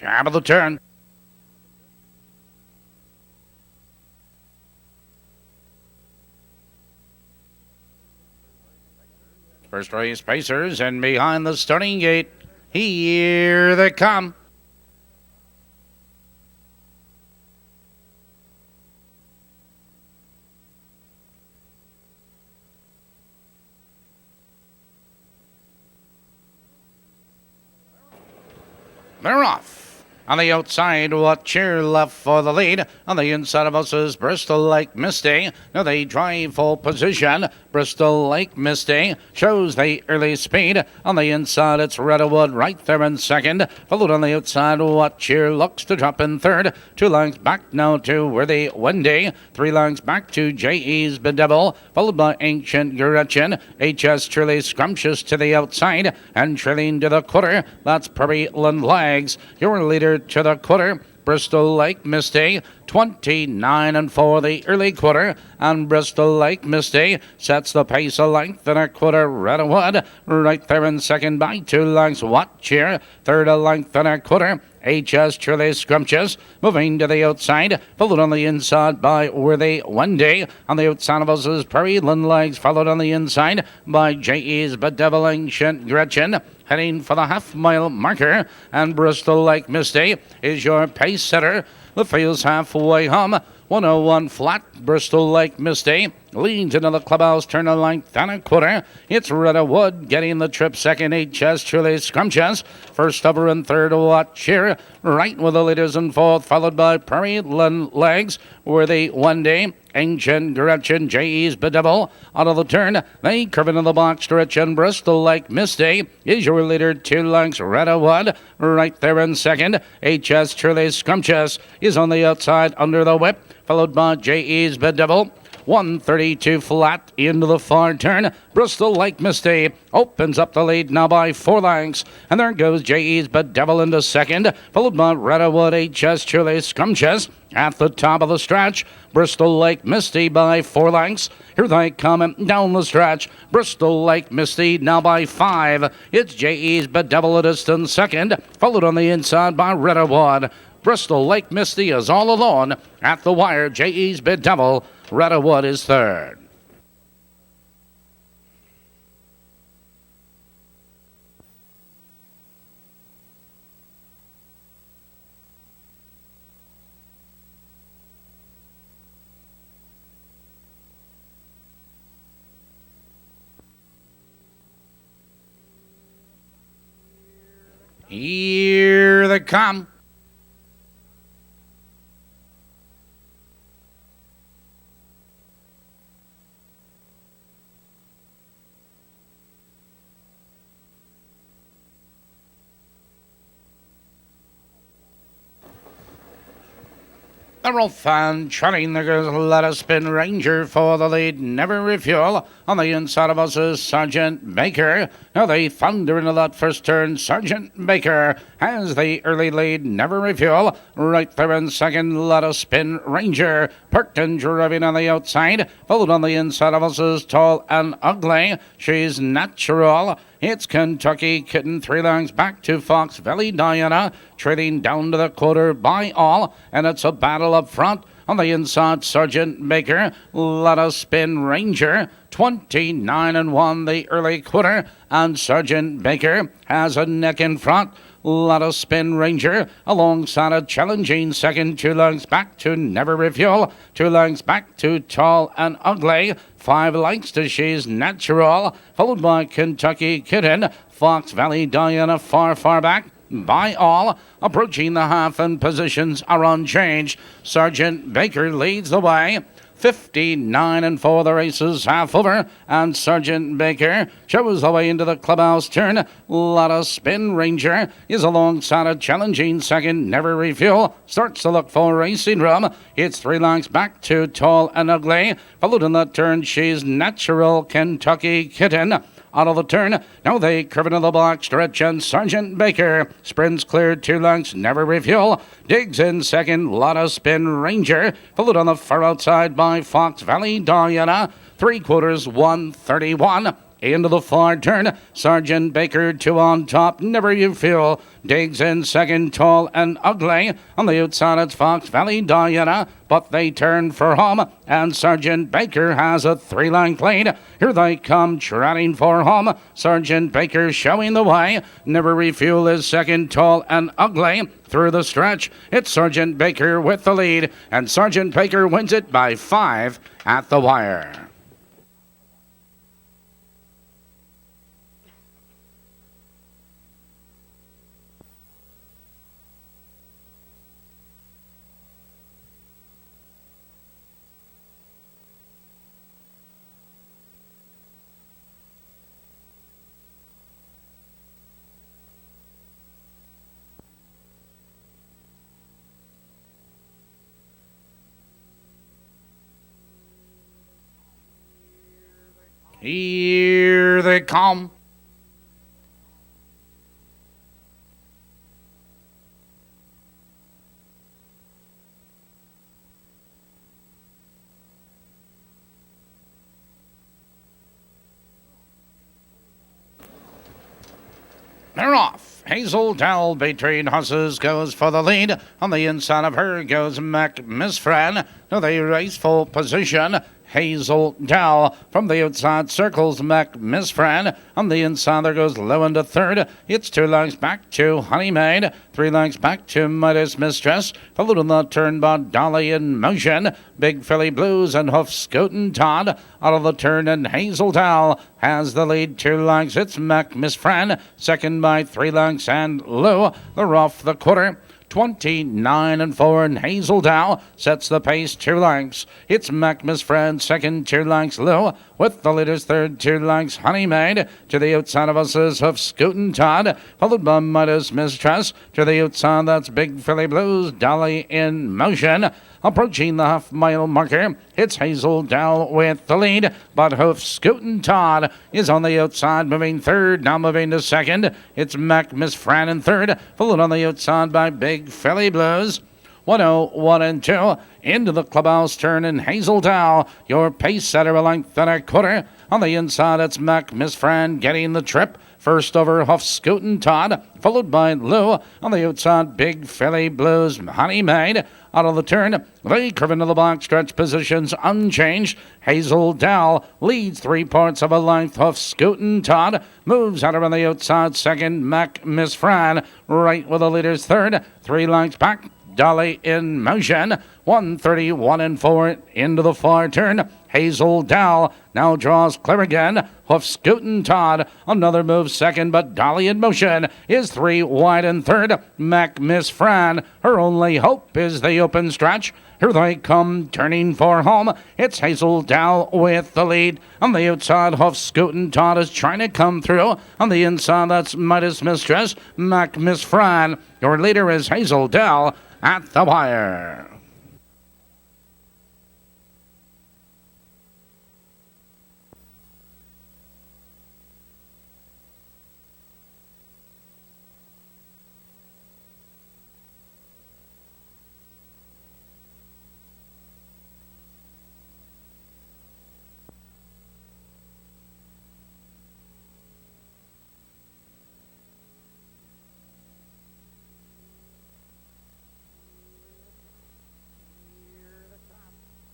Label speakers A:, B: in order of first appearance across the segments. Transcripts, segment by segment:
A: Top of the turn. First race Pacers, and behind the starting gate, here they come. They're off. On the outside, watch your left for the lead. On the inside of us is Bristol Lake Misty. Now they drive full position. Bristol Lake Misty shows the early speed. On the inside, it's Redwood right there in second. Followed on the outside, Watch Your looks to drop in third. 2 lengths back now to Worthy Wendy. 3 lengths back to J.E.'s Bedevil. Followed by Ancient Gretchen. H.S. Truly Scrumptious to the outside. And trailing to the quarter, that's Prairie Land Legs. Your leader to the quarter, Bristol Lake Misty, 29-4 the early quarter, and Bristol Lake Misty sets the pace a length and a quarter. Redwood right there in second by 2 lengths. Watch here, third a length and a quarter. H.S. Truly Scrumptious moving to the outside, followed on the inside by Worthy Wendy. On the outside of us is Prairie Land Legs, followed on the inside by J.E.'s Bedevil Ancient Gretchen. Heading for the half-mile marker, and Bristol Lake Misty is your pace setter. The field's halfway home. 101 flat. Bristol Lake Misty leads into the clubhouse, turn a length and a quarter. It's Redwood getting the trip second. H.S. Truly Scrumptious first over and third. Watch here, right with the leaders in fourth, followed by Prairie Land Legs, Worthy Wendy, Ancient Gretchen, J.E.'s Bedevil. Out of the turn, they curve into the box stretch, and Bristol Lake Misty is your leader. 2 lengths. Redwood right there in second. H.S. Truly Scrumptious is on the outside under the whip, followed by J.E.'s Bedevil. 132 flat into the far turn. Bristol Lake Misty opens up the lead now by 4 lengths. And there goes J.E.'s Bedevil into second, followed by Redwood, H.S. Truly Scrumptious. At the top of the stretch, Bristol Lake Misty by 4 lengths. Here they come down the stretch. Bristol Lake Misty now by 5. It's J.E.'s Bedevil a distant second, followed on the inside by Redwood. Bristol Lake Misty is all alone at the wire. J.E.'s Bedevil. Redwood is third. Here they come. The roll fan trotting. There goes Let Us Spin Ranger for the lead. Never Refuel. On the inside of us is Sergeant Baker. Now they thunder into that first turn. Sergeant Baker has the early lead. Never Refuel. Right there in second. Let Us Spin Ranger. Parked and driving on the outside. Followed on the inside of us is Tall and Ugly. She's Natural. It's Kentucky Kitten. 3 lengths back to Fox Valley Diana. Trading down to the quarter by all. And it's a battle up front. On the inside, Sergeant Baker. Let Us Spin Ranger. 29-1 the early quarter. And Sergeant Baker has a neck in front. Let Us Spin Ranger alongside a challenging second. 2 lengths back to Never Refuel. 2 lengths back to Tall and Ugly. 5 lengths to She's Natural. Followed by Kentucky Kitten. Fox Valley Diana far back. By all, approaching the half, and positions are unchanged. Sergeant Baker leads the way. 59-4 the race is half over, and Sergeant Baker shows the way into the clubhouse turn. Let Us Spin Ranger is alongside a challenging second. Never Refuel starts to look for racing room. It's 3 lengths back to Tall and Ugly. Followed in that turn, She's Natural, Kentucky Kitten. Out of the turn, now they curve into the block stretch, and Sergeant Baker sprints clear 2 lengths. Never Refuel digs in second. Let Us Spin Ranger, followed on the far outside by Fox Valley Diana. 3/4, 131. into the far turn. Sergeant Baker 2 on top. Never You Feel digs in second, Tall and Ugly. On the outside it's Fox Valley Diana, but they turn for home, and Sergeant Baker has a 3-length lead. Here they come trotting for home. Sergeant Baker showing the way. Never Refuel is second, Tall and Ugly. Through the stretch, it's Sergeant Baker with the lead, and Sergeant Baker wins it by 5 at the wire. Here they come. They're off. Hazel Dell between horses goes for the lead. On the inside of her goes Miss Fran. Now they race full position. Hazel Dell from the outside circles Miss Fran. On the inside there goes Lewin to third. It's 2 lengths back to Honeymaid. 3 lengths back to Midas Mistress. Followed on the turn by Dolly in Motion. Big Philly Blues and Hoof Scootin' Todd. Out of the turn and Hazel Dell has the lead. 2 lengths. It's Miss Fran. Second by 3 lengths and Lou. They're off the quarter. 29 and 4, and Hazel Dow sets the pace 2 lengths. It's Miss Fran, second, 2 lengths Lou, with the leaders third, 2 lengths Honeymaid. To the outside of us is Hoof Scootin' Todd, followed by Midas Mistress. To the outside, that's Big Philly Blues, Dolly in Motion. Approaching the half-mile marker, it's Hazel Dow with the lead, but Hoof Scootin' Todd is on the outside, moving third, now moving to second. It's Miss Fran in third, followed on the outside by Big Philly Blues. 101 and 2 into the clubhouse turn, and Hazel Dow, your pace setter, a length and a quarter. On the inside, it's Miss Fran getting the trip. First over Hoof Scootin' Todd, followed by Lou. On the outside, Big Philly Blues, Honeymaid. Out of the turn, they curve into the box stretch positions unchanged. Hazel Dow leads 3 parts of a length. Hoof Scootin' Todd moves out around the outside second. Miss Fran right with the leaders third. 3 lengths back. Dolly in Motion. 131 and 4 into the far turn. Hazel Dow now draws clear again. Hoof Scootin' Todd, another move second, but Dolly in Motion is 3 wide and third. Miss Fran, her only hope is the open stretch. Here they come, turning for home. It's Hazel Dow with the lead. On the outside, Hoof Scootin' Todd is trying to come through. On the inside, that's Midas Mistress, Miss Fran. Your leader is Hazel Dow at the wire.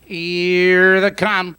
A: Here they come.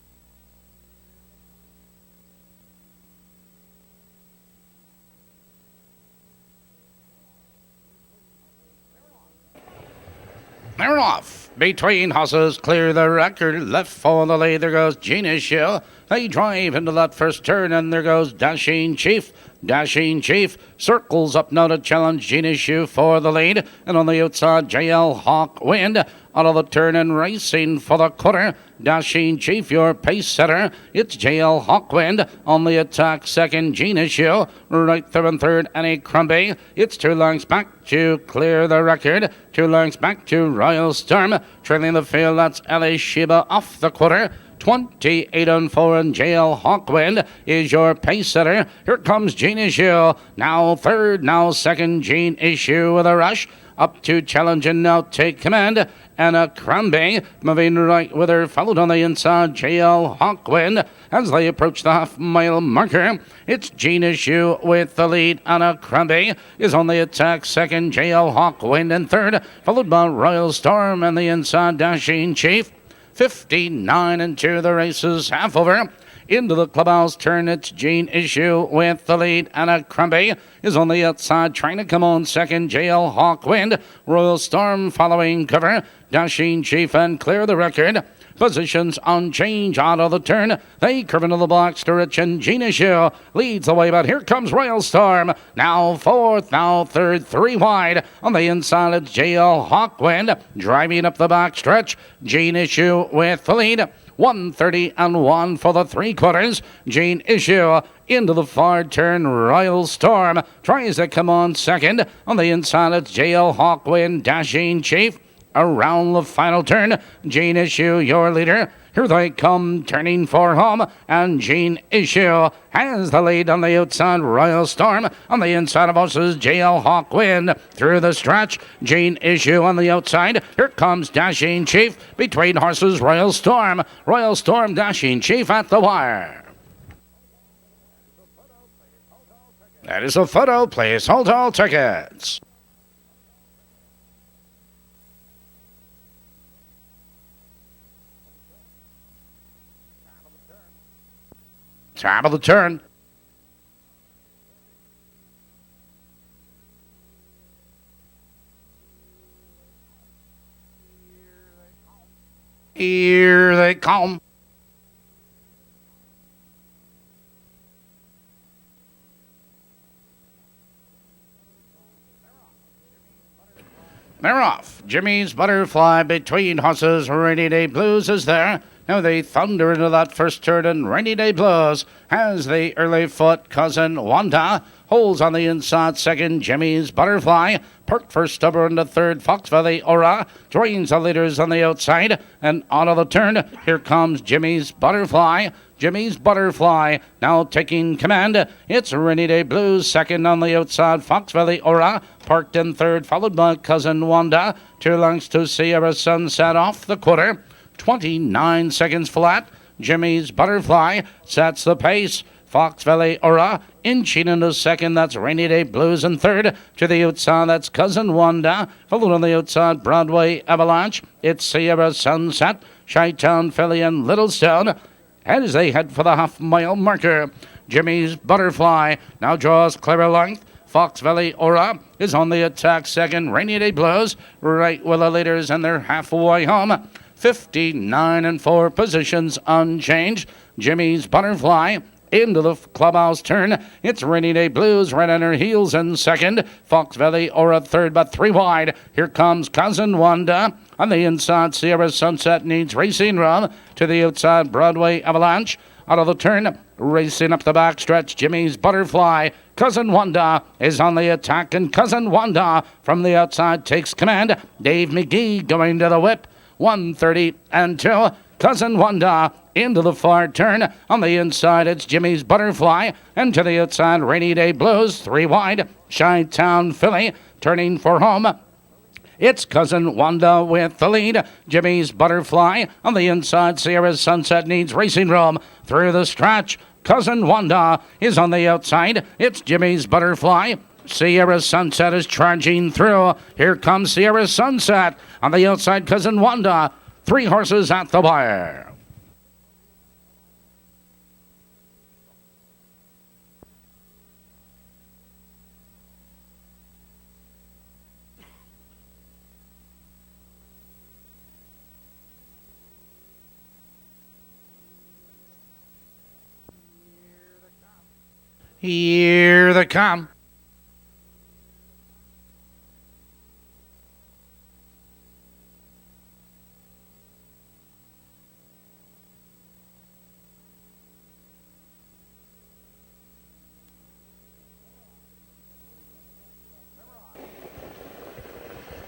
A: They're off. Between horses, clear the record. Left for the lead. There goes Gina Shill. They drive into that first turn, and there goes Dashing Chief. Dashing Chief circles up now to challenge Gina Shill for the lead. And on the outside, JL Hawk Wind. Out of the turn and racing for the quarter. Dashing Chief, your pace setter. It's JL Hawkwind on the attack. Second, Gina Shill. Right third and third, Annie Crumbie. It's 2 lengths back to clear the record. 2 lengths back to Royal Storm. Trailing the field, that's Ellie Sheba off the quarter. 28 and 4, and JL Hawkwind is your pace setter. Here comes Gene Issue. Now third, now second, Gene Issue with a rush. Up to challenge and now take command. Anna Cranby moving right with her, followed on the inside, JL Hawkwind. As they approach the half-mile marker, it's Gene Issue with the lead. Anna Cranby is on the attack, second, JL Hawkwind in third, followed by Royal Storm and the inside Dashing Chief. 59 and 2, the race is half over. Into the clubhouse turn, it's Gene Issue with the lead. Anna Cranby is on the outside, trying to come on second. JL Hawkwind, Royal Storm following cover. Dashing Chief and clear the record. Positions on change out of the turn. They curve into the box direction. Gene Issue leads the way, but here comes Royal Storm. Now fourth, now third, three wide. On the inside, it's JL Hawkwind driving up the back stretch. Gene Issue with the lead. 130 and 1 for the three quarters. Gene Issue into the far turn. Royal Storm tries to come on second. On the inside, it's JL Hawkwind, Dashing Chief. Around the final turn, Gene Issue, your leader. Here they come, turning for home, and Gene Issue has the lead on the outside. Royal Storm on the inside of us is JL Hawkwind through the stretch. Gene Issue on the outside. Here comes Dashing Chief between horses. Royal Storm, Dashing Chief at the wire. That is a photo. Please hold all tickets. Time of the turn. Here they come. They're off. Jimmy's Butterfly between horses. Rainy Day Blues is there. Now they thunder into that first turn, and Rainy Day Blues has the early foot. Cousin Wanda holds on the inside second. Jimmy's Butterfly parked for stubborn to third. Fox Valley Aura joins the leaders on the outside, and out of the turn, here comes Jimmy's Butterfly. Jimmy's Butterfly now taking command. It's Rainy Day Blues second on the outside. Fox Valley Aura parked in third, followed by Cousin Wanda. 2 lengths to Sierra Sunset off the quarter. 29 seconds flat. Jimmy's Butterfly sets the pace. Fox Valley Aura inching into second. That's Rainy Day Blues in third. To the outside, that's Cousin Wanda. Followed on the outside, Broadway Avalanche. It's Sierra Sunset, Chi-Town, Philly, and Littlestone. As they head for the half-mile marker, Jimmy's Butterfly now draws clearer length. Fox Valley Aura is on the attack second. Rainy Day Blues right with the leaders, and they're halfway home. 59 and 4, positions unchanged. Jimmy's Butterfly into the clubhouse turn. It's Rainy Day Blues right on her heels in second. Fox Valley Aura third, but 3 wide. Here comes Cousin Wanda. On the inside, Sierra Sunset needs racing room. To the outside, Broadway Avalanche. Out of the turn, racing up the back stretch, Jimmy's Butterfly. Cousin Wanda is on the attack, and Cousin Wanda from the outside takes command. Dave McGee going to the whip. 130 and 2. Cousin Wanda into the far turn. On the inside, it's Jimmy's Butterfly. And to the outside, Rainy Day Blues. 3 wide. Chi-Town Philly turning for home. It's Cousin Wanda with the lead. Jimmy's Butterfly on the inside. Sierra Sunset needs racing room through the stretch. Cousin Wanda is on the outside. It's Jimmy's Butterfly. Sierra Sunset is charging through. Here comes Sierra Sunset. On the outside, Cousin Wanda. 3 horses at the wire. Here they come.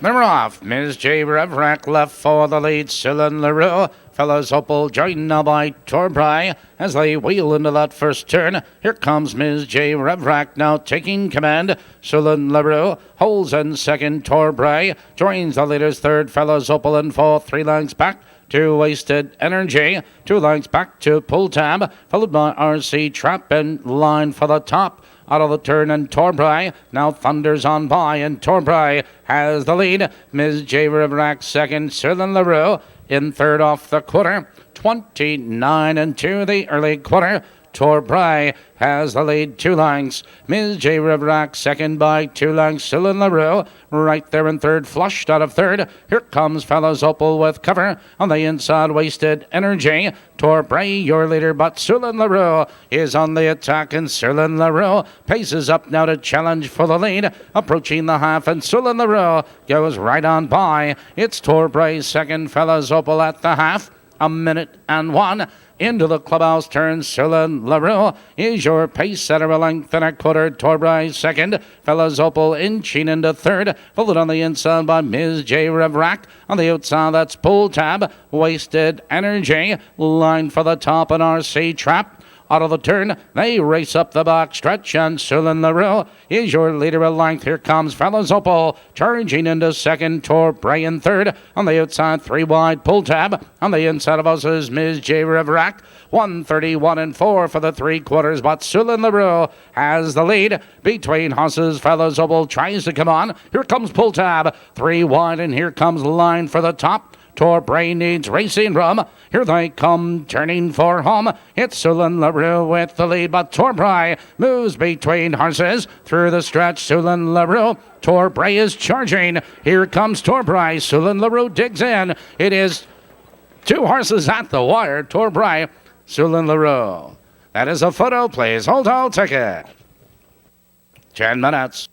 A: They're off. Ms. J. Revrack left for the lead. Céline Leroux. Fellas Opal joined now by Torbray as they wheel into that first turn. Here comes Ms. J. Revrack now taking command. Céline Leroux holds in second. Torbray joins the leaders third. Fellas Opal in fourth. 3 lengths back to Wasted Energy. 2 lengths back to Pull Tab, followed by RC Trap in line for the top. Out of the turn, and Torbray now thunders on by, and Torbray has the lead. Ms. J. Riverack second, Céline Leroux in third off the quarter. 29 and 2 the early quarter. Torbray has the lead 2 lengths. Ms. J. Riverack second by 2 lengths. Céline Leroux right there in third, flushed out of third. Here comes Fellows Opal with cover on the inside. Wasted Energy. Torbray your leader, but Céline Leroux is on the attack, and Céline Leroux paces up now to challenge for the lead. Approaching the half, and Céline Leroux goes right on by. It's Torbray second, Fellows Opal at the half. 1 minute and 1. Into the clubhouse turn, Céline Leroux is your pace setter, a length and a quarter. Torbray second, Fellas Opal inching into third, followed on the inside by Ms. J. Revrack. On the outside, that's Pull Tab, Wasted Energy, line for the top, and RC Trap. Out of the turn, they race up the back stretch, and Céline Leroux is your leader at length. Here comes Fellas Opal, charging into second. Torbray in third. On the outside, 3 wide, Pull Tab. On the inside of us is Ms. J. Revrack. 131 and 4 for the 3 quarters, but Céline Leroux has the lead. Between horses, Fellas Opal tries to come on. Here comes Pull Tab, 3 wide, and here comes line for the top. Torbray needs racing room. Here they come, turning for home. It's Céline Leroux with the lead, but Torbray moves between horses through the stretch. Céline Leroux, Torbray is charging. Here comes Torbray. Céline Leroux digs in. It is 2 horses at the wire. Torbray, Céline Leroux. That is a photo, please. Hold all ticket. 10 minutes.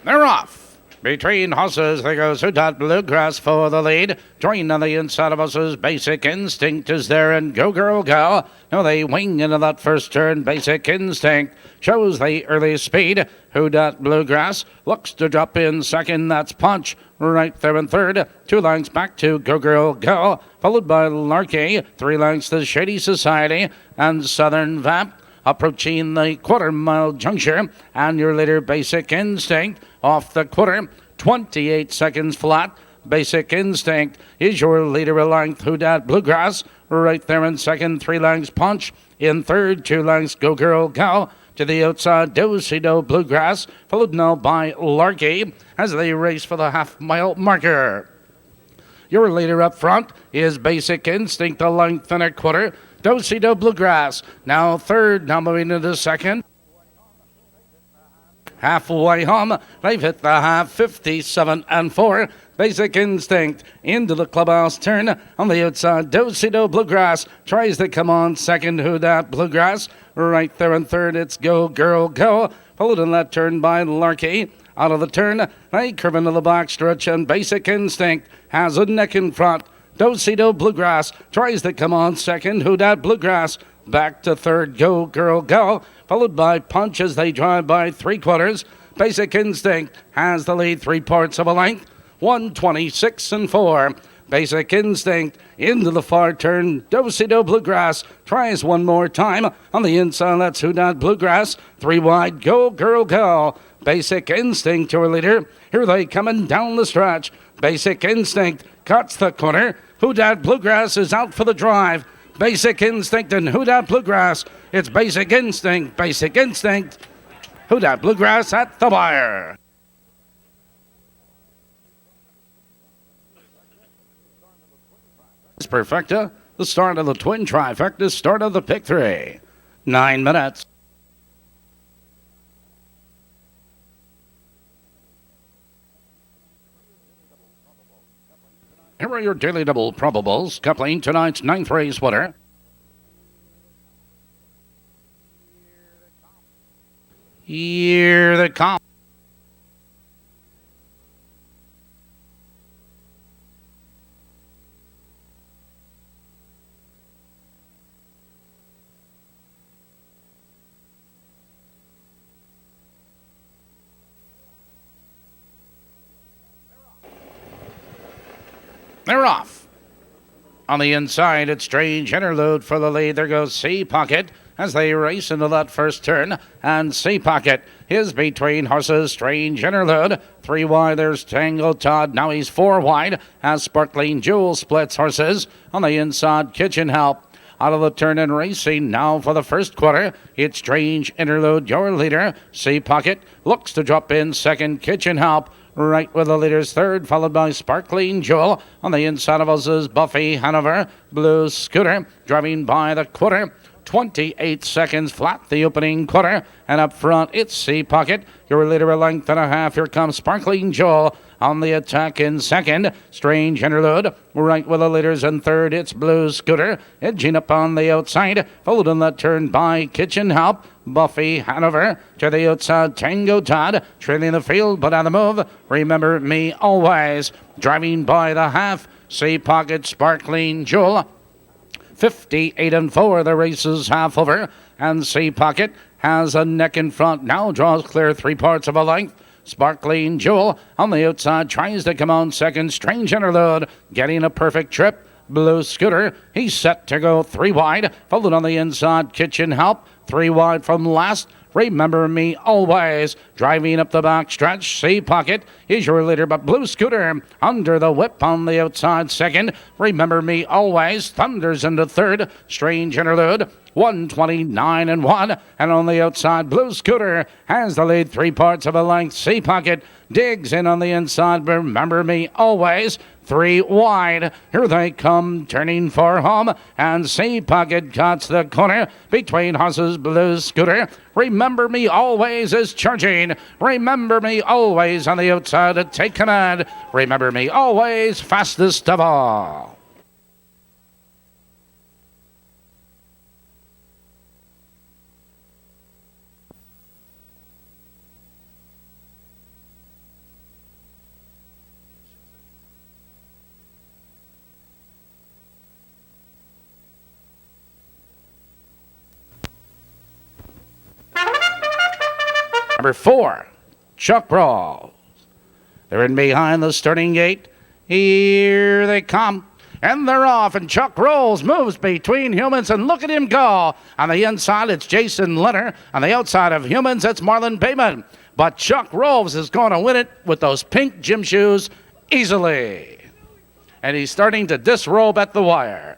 A: They're off. Between horses, there goes Hootat Bluegrass for the lead. Joined on the inside of us is Basic Instinct is there, and Go Girl Go. Now they wing into that first turn. Basic Instinct shows the early speed. Hootat Bluegrass looks to drop in second. That's Punch right there in third. 2 lengths back to Go Girl Go, followed by Larky. 3 lengths to Shady Society and Southern Vamp. Approaching the quarter-mile juncture, and your leader, Basic Instinct, off the quarter, 28 seconds flat. Basic Instinct is your leader at length. Hootat Bluegrass right there in second. 3 lengths Punch in third. 2 lengths Go Girl Go. To the outside, Do-Si-Do Bluegrass, followed now by Larky as they race for the half-mile marker. Your leader up front is Basic Instinct, a length and a quarter. Do-Si-Do Bluegrass now third, now moving into second. Halfway home, they've hit the half, 57 and 4. Basic Instinct into the clubhouse turn. On the outside, Do-Si-Do Bluegrass tries to come on second. Hootat Bluegrass right there in third. It's Go Girl Go, followed in that turn by Larky. Out of the turn, they curve into the back stretch, and Basic Instinct has a neck in front. Do-Si-Do Bluegrass tries to come on second. Hootat Bluegrass back to third. Go Girl Go, followed by Punch as they drive by 3 quarters. Basic Instinct has the lead 3 parts of a length. 126 and 4. Basic Instinct into the far turn. Do-Si-Do Bluegrass tries one more time. On the inside, that's Hootat Bluegrass. 3 wide. Go Girl Go. Basic Instinct, your leader. Here they coming down the stretch. Basic Instinct cuts the corner. Hootat Bluegrass is out for the drive. Basic Instinct and Hootat Bluegrass. It's Basic Instinct, Basic Instinct. Hootat Bluegrass at the wire. It's Perfecta, the start of the twin trifecta, start of the pick 3. 9 minutes. Here are your daily double probables, coupling tonight's 9th race winner. Here they come. They're off. On the inside, it's Strange Interlude for the lead. There goes Sea Pocket as they race into that first turn. And Sea Pocket is between horses. Strange Interlude. 3 wide, there's Tango Todd. Now he's 4 wide as Sparkling Jewel splits horses. On the inside, Kitchen Help. Out of the turn and racing now for the first quarter. It's Strange Interlude, your leader. Sea Pocket looks to drop in second. Kitchen Help right with the leaders third, followed by Sparkling Jewel. On the inside of us is Buffy Hanover. Blue Scooter driving by the quarter. 28 seconds flat, the opening quarter. And up front, it's Sea Pocket. Your leader a length and a half. Here comes Sparkling Jewel on the attack in second. Strange Interlude right with the leaders in third. It's Blue Scooter edging up on the outside. Followed in that turn by Kitchen Help. Buffy Hanover to the outside. Tango Todd trailing the field, but on the move. Remember Me Always driving by the half. Sea Pocket, Sparkling Jewel. 58-4, the race is half over, and Sea Pocket has a neck in front, now draws clear 3/4 of a length. Sparkling Jewel on the outside tries to come on second. Strange Interlude getting a perfect trip. Blue Scooter, he's set to go 3 wide, followed on the inside. Kitchen Help, 3 wide from last. Remember Me Always driving up the back stretch. Sea Pocket is your leader, but Blue Scooter under the whip on the outside second. Remember Me Always thunders into third. Strange Interlude 129-1, and on the outside Blue Scooter has the lead 3/4 of a length. Sea Pocket digs in on the inside. Remember Me Always 3 wide. Here they come, turning for home, and Sea Pocket cuts the corner between horses. Blue Scooter, Remember Me Always is charging. Remember Me Always on the outside to take command. Remember Me Always fastest of all. Number 4, Chuck Rawls. They're in behind the starting gate. Here they come. And they're off, and Chuck Rawls moves between Humans, and look at him go. On the inside, it's Jason Leonard. On the outside of Humans, it's Marlon Payman. But Chuck Rawls is going to win it with those pink gym shoes easily. And he's starting to disrobe at the wire.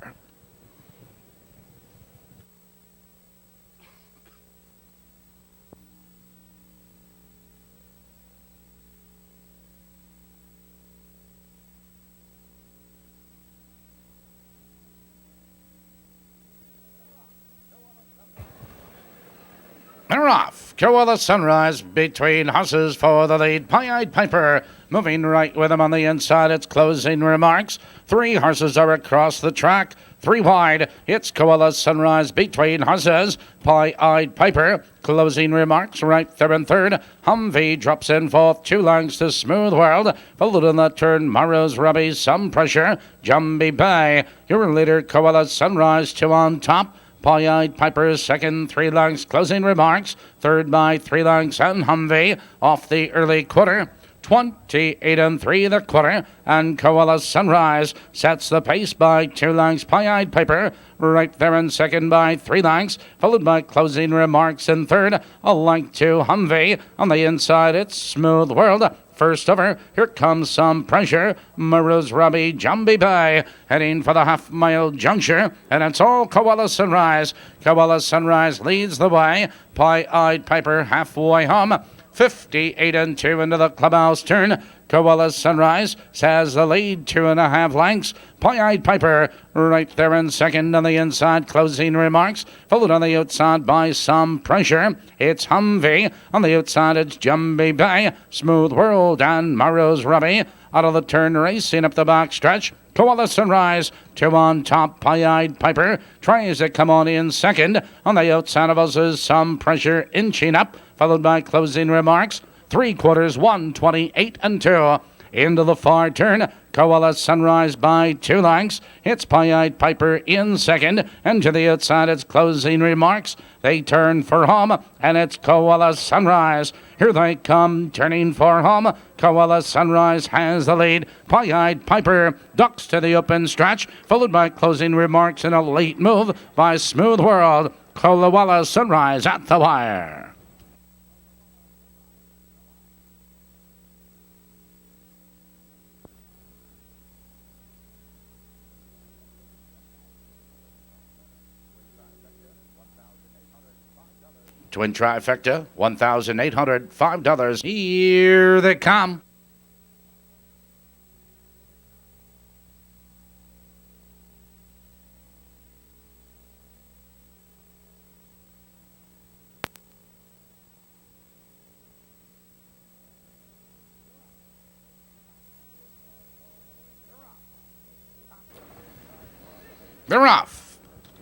A: They're off. Koala Sunrise between horses for the lead. Pie-Eyed Piper moving right with him on the inside. It's Closing Remarks. 3 horses are across the track. 3 wide. It's Koala Sunrise between horses. Pie-Eyed Piper. Closing Remarks right there in third. Humvee drops in fourth. 2 lengths to Smooth World. Followed in that turn, Morrow's Robbie. Some Pressure. Jumbie Bay. Your leader, Koala Sunrise, 2 on top. Pie-Eyed Piper second, 3 lengths. Closing Remarks third by 3 lengths, and Humvee off the early quarter. 28-3 the quarter, and Koala Sunrise sets the pace by 2 lengths. Pie-Eyed Piper right there in second by 3 lengths, followed by Closing Remarks in third. A length to Humvee. On the inside, it's Smooth World. First over, here comes Some Pressure. Morrow's Robbie, Jumbie Bay, heading for the half-mile juncture, and it's all Koala Sunrise. Koala Sunrise leads the way. Pie-Eyed Piper halfway home. 58-2 into the clubhouse turn. Koala Sunrise has the lead, 2.5 lengths. Pie-Eyed Piper right there in second. On the inside, Closing Remarks, followed on the outside by Some Pressure. It's Humvee. On the outside, it's Jumbie Bay, Smooth World, and Morrow's Robbie. Out of the turn, racing up the back stretch. Koala Sunrise, 2 on top, Pie-Eyed Piper tries to come on in second. On the outside of us is Some Pressure inching up, followed by Closing Remarks. 3/4, 128 and 2. Into the far turn, Koala Sunrise by 2 lengths. It's Pie-Eyed Piper in second, and to the outside it's Closing Remarks. They turn for home, and it's Koala Sunrise. Here they come, turning for home. Koala Sunrise has the lead. Pie-Eyed Piper ducks to the open stretch, followed by Closing Remarks in a late move by Smooth World. Koala Sunrise at the wire. Twin Trifecta, $1,805. Here they come. They're off.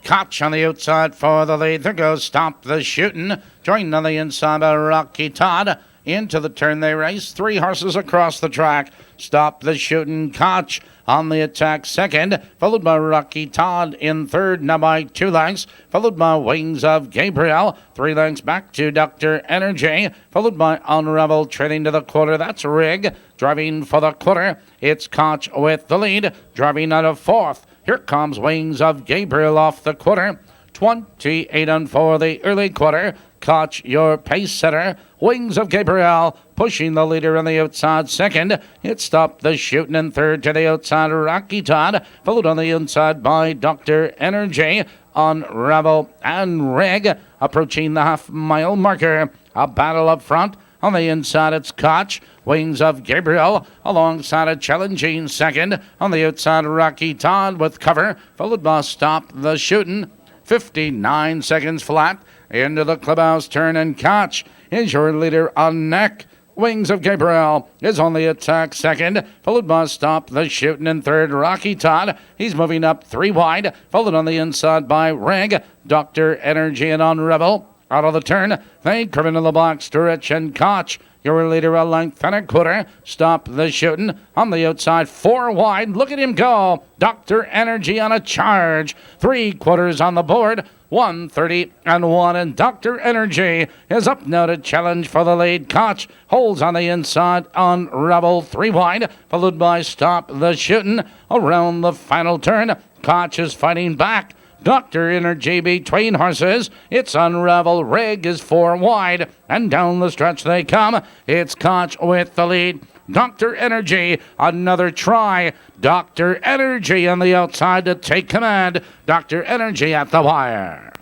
A: Koch on the outside for the lead. There goes Stop the Shooting. Joined on the inside by Rocky Todd. Into the turn they race. 3 horses across the track. Stop the Shooting. Koch on the attack second. Followed by Rocky Todd in third. Now by 2 lengths. Followed by Wings of Gabriel. 3 lengths back to Dr. Energy. Followed by Unravel trailing to the quarter. That's Rig. Driving for the quarter. It's Koch with the lead. Driving out of fourth. Here comes Wings of Gabriel off the quarter. 28 and 4 the early quarter. Koch, your pace setter. Wings of Gabriel pushing the leader on the outside second. It stopped the Shooting in third to the outside Rocky Todd. Followed on the inside by Dr. Energy. Unravel and Reg approaching the half-mile marker. A battle up front. On the inside, it's Koch. Wings of Gabriel alongside a challenging second. On the outside, Rocky Todd with cover. Followed by Stop the Shooting. 59 seconds flat. Into the clubhouse turn, and Koch is your leader on neck. Wings of Gabriel is on the attack second. Followed by Stop the Shooting in third, Rocky Todd. He's moving up 3 wide. Followed on the inside by Reg, Dr. Energy and Unravel. Out of the turn, they curve into the box, Stretch and Koch. Your leader a length and a quarter. Stop the Shooting on the outside, 4 wide. Look at him go. Dr. Energy on a charge. 3/4 on the board. 130 and 1, and Dr. Energy is up now to challenge for the lead. Koch holds on the inside. Unravel 3 wide, followed by Stop the Shooting. Around the final turn, Koch is fighting back. Dr. Energy between horses. It's Unravel. Rig is 4 wide. And down the stretch they come. It's Koch with the lead. Dr. Energy, another try. Dr. Energy on the outside to take command. Dr. Energy at the wire.